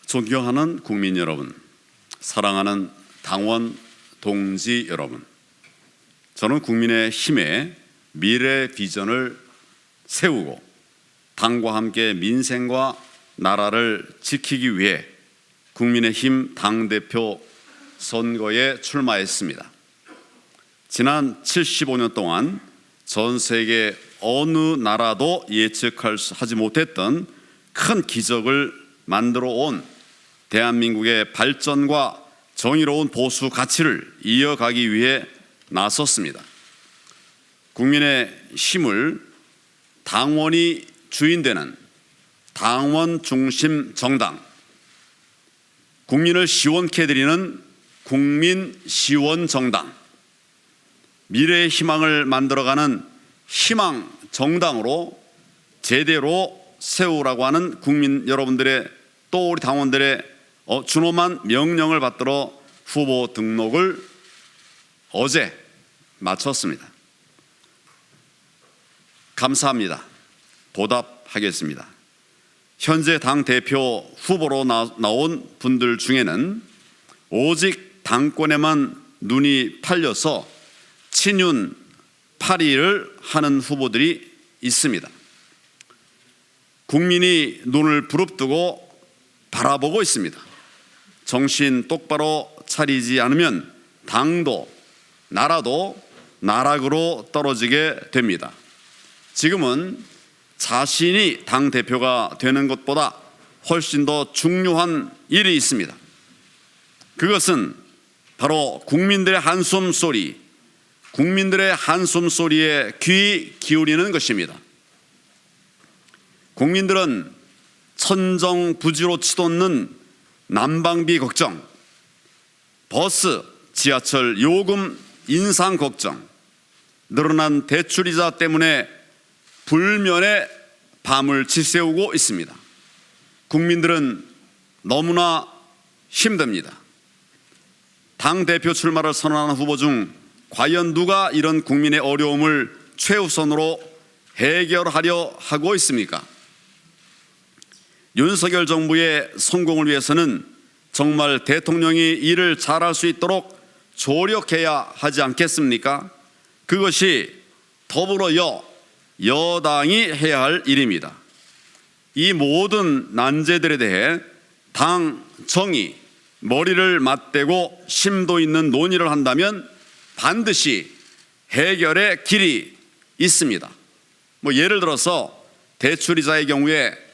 존경하는 국민 여러분, 사랑하는 당원 동지 여러분, 저는 국민의힘의 미래 비전을 세우고 당과 함께 민생과 나라를 지키기 위해 국민의힘 당대표 선거에 출마했습니다. 지난 75년 동안 전 세계 어느 나라도 예측하지 못했던 큰 기적을 만들어 온 대한민국의 발전과 정의로운 보수 가치를 이어가기 위해 나섰습니다. 국민의 힘을 당원이 주인되는 당원 중심 정당, 국민을 시원케 해드리는 국민 시원 정당, 미래의 희망을 만들어가는 희망 정당으로 제대로 세우라고 하는 국민 여러분들의 또 우리 당원들의 준엄한 명령을 받들어 후보 등록을 어제 마쳤습니다. 감사합니다. 보답하겠습니다. 현재 당대표 후보로 나온 분들 중에는 오직 당권에만 눈이 팔려서 친윤 파리를 하는 후보들이 있습니다. 국민이 눈을 부릅뜨고 바라보고 있습니다. 정신 똑바로 차리지 않으면 당도 나라도 나락으로 떨어지게 됩니다. 지금은 자신이 당대표가 되는 것보다 훨씬 더 중요한 일이 있습니다. 그것은 바로 국민들의 한숨소리, 국민들의 한숨소리에 귀 기울이는 것입니다. 국민들은 천정부지로 치솟는 난방비 걱정, 버스, 지하철 요금 인상 걱정, 늘어난 대출이자 때문에 불면의 밤을 지새우고 있습니다. 국민들은 너무나 힘듭니다. 당대표 출마를 선언하는 후보 중 과연 누가 이런 국민의 어려움을 최우선으로 해결하려 하고 있습니까? 윤석열 정부의 성공을 위해서는 정말 대통령이 일을 잘할 수 있도록 조력해야 하지 않겠습니까? 그것이 더불어 여당이 해야 할 일입니다. 이 모든 난제들에 대해 당 정의, 머리를 맞대고 심도 있는 논의를 한다면 반드시 해결의 길이 있습니다. 예를 들어서 대출이자의 경우에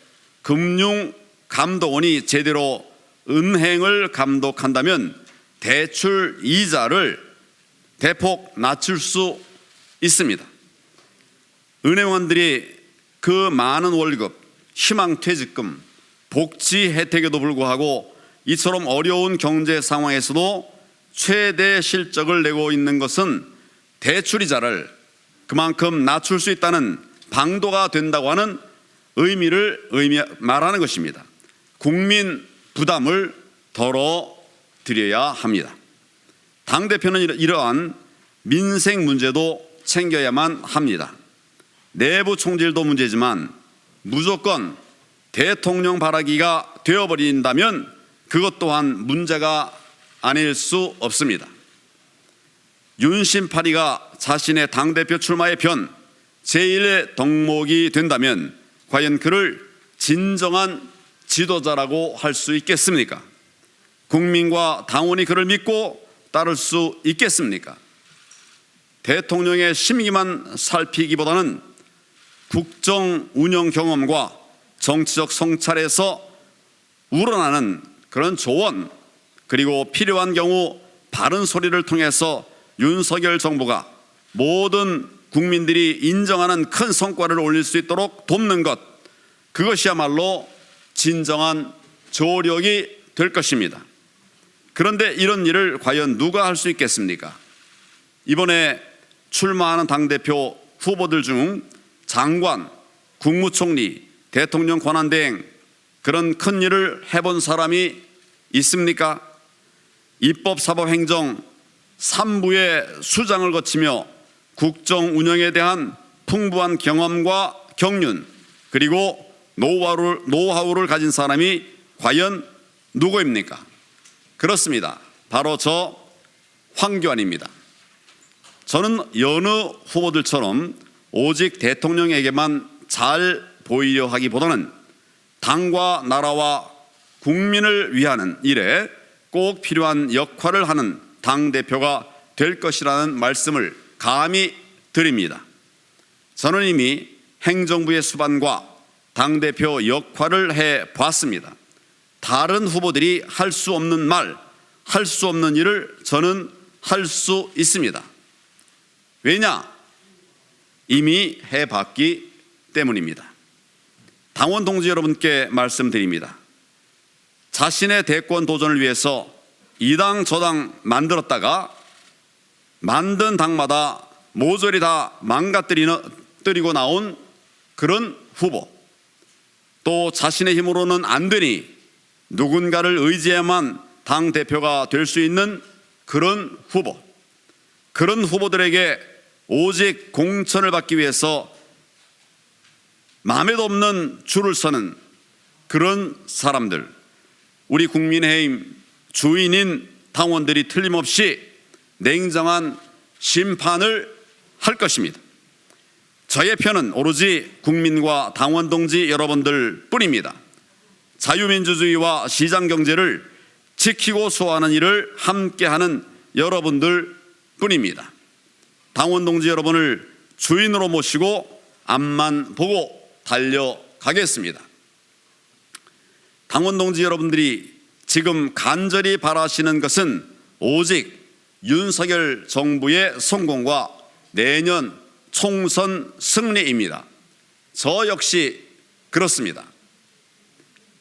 금융감독원이 제대로 은행을 감독한다면 대출 이자를 대폭 낮출 수 있습니다. 은행원들이 그 많은 월급, 희망퇴직금, 복지 혜택에도 불구하고 이처럼 어려운 경제 상황에서도 최대 실적을 내고 있는 것은 대출이자를 그만큼 낮출 수 있다는 방도가 된다고 하는 의미를 말하는 것입니다. 국민 부담을 덜어드려야 합니다. 당대표는 이러한 민생 문제도 챙겨야만 합니다. 내부 총질도 문제지만 무조건 대통령 바라기가 되어버린다면 그것 또한 문제가 아닐 수 없습니다. 윤심파리가 자신의 당대표 출마의 변 제1의 덕목이 된다면 과연 그를 진정한 지도자라고 할 수 있겠습니까? 국민과 당원이 그를 믿고 따를 수 있겠습니까? 대통령의 심기만 살피기보다는 국정 운영 경험과 정치적 성찰에서 우러나는 그런 조언, 그리고 필요한 경우 바른 소리를 통해서 윤석열 정부가 모든 국민들이 인정하는 큰 성과를 올릴 수 있도록 돕는 것, 그것이야말로 진정한 조력이 될 것입니다. 그런데 이런 일을 과연 누가 할 수 있겠습니까? 이번에 출마하는 당대표 후보들 중 장관, 국무총리, 대통령 권한대행 그런 큰 일을 해본 사람이 있습니까? 입법, 사법, 행정 3부의 수장을 거치며 국정 운영에 대한 풍부한 경험과 경륜 그리고 노하우를 가진 사람이 과연 누구입니까? 그렇습니다. 바로 저 황교안입니다. 저는 여느 후보들처럼 오직 대통령에게만 잘 보이려 하기보다는 당과 나라와 국민을 위하는 일에 꼭 필요한 역할을 하는 당대표가 될 것이라는 말씀을 감히 드립니다. 저는 이미 행정부의 수반과 당대표 역할을 해봤습니다. 다른 후보들이 할 수 없는 말, 할 수 없는 일을 저는 할 수 있습니다. 왜냐? 이미 해봤기 때문입니다. 당원 동지 여러분께 말씀드립니다. 자신의 대권 도전을 위해서 이 당 저 당 만들었다가 만든 당마다 모조리 다 망가뜨리고 나온 그런 후보, 또 자신의 힘으로는 안 되니 누군가를 의지해야만 당대표가 될 수 있는 그런 후보, 그런 후보들에게 오직 공천을 받기 위해서 마음에도 없는 줄을 서는 그런 사람들, 우리 국민의힘 주인인 당원들이 틀림없이 냉정한 심판을 할 것입니다. 저의 편은 오로지 국민과 당원 동지 여러분들 뿐입니다. 자유민주주의와 시장경제를 지키고 수호하는 일을 함께하는 여러분들 뿐입니다. 당원 동지 여러분을 주인으로 모시고 앞만 보고 달려가겠습니다. 당원 동지 여러분들이 지금 간절히 바라시는 것은 오직 윤석열 정부의 성공과 내년 총선 승리입니다. 저 역시 그렇습니다.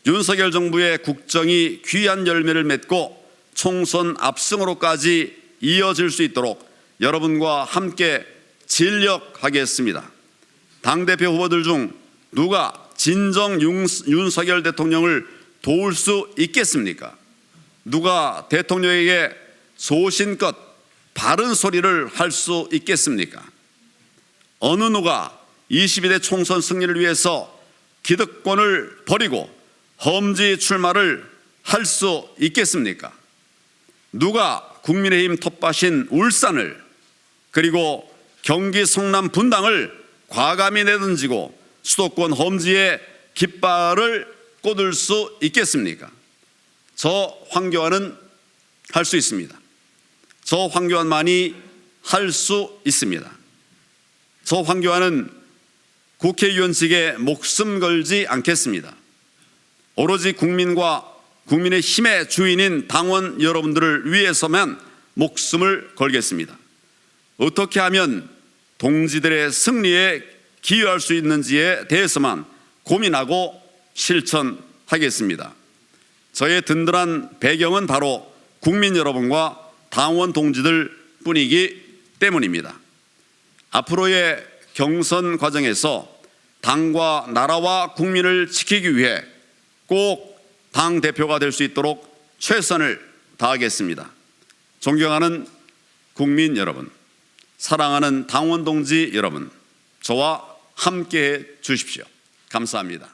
윤석열 정부의 국정이 귀한 열매를 맺고 총선 압승으로까지 이어질 수 있도록 여러분과 함께 진력하겠습니다. 당대표 후보들 중 누가 진정 윤석열 대통령을 도울 수 있겠습니까? 누가 대통령에게 소신껏 바른 소리를 할 수 있겠습니까? 어느 누가 22대 총선 승리를 위해서 기득권을 버리고 험지 출마를 할 수 있겠습니까? 누가 국민의힘 텃밭인 울산을, 그리고 경기 성남 분당을 과감히 내던지고 수도권 험지에 깃발을 꽂을 수 있겠습니까? 저 황교안은 할 수 있습니다. 저 황교안만이 할 수 있습니다. 저 황교안은 국회의원직에 목숨 걸지 않겠습니다. 오로지 국민과 국민의 힘의 주인인 당원 여러분들을 위해서만 목숨을 걸겠습니다. 어떻게 하면 동지들의 승리에 기여할 수 있는지에 대해서만 고민하고 실천하겠습니다. 저의 든든한 배경은 바로 국민 여러분과 당원 동지들 뿐이기 때문입니다. 앞으로의 경선 과정에서 당과 나라와 국민을 지키기 위해 꼭 당대표가 될 수 있도록 최선을 다하겠습니다. 존경하는 국민 여러분, 사랑하는 당원 동지 여러분, 저와 함께해 주십시오. 감사합니다.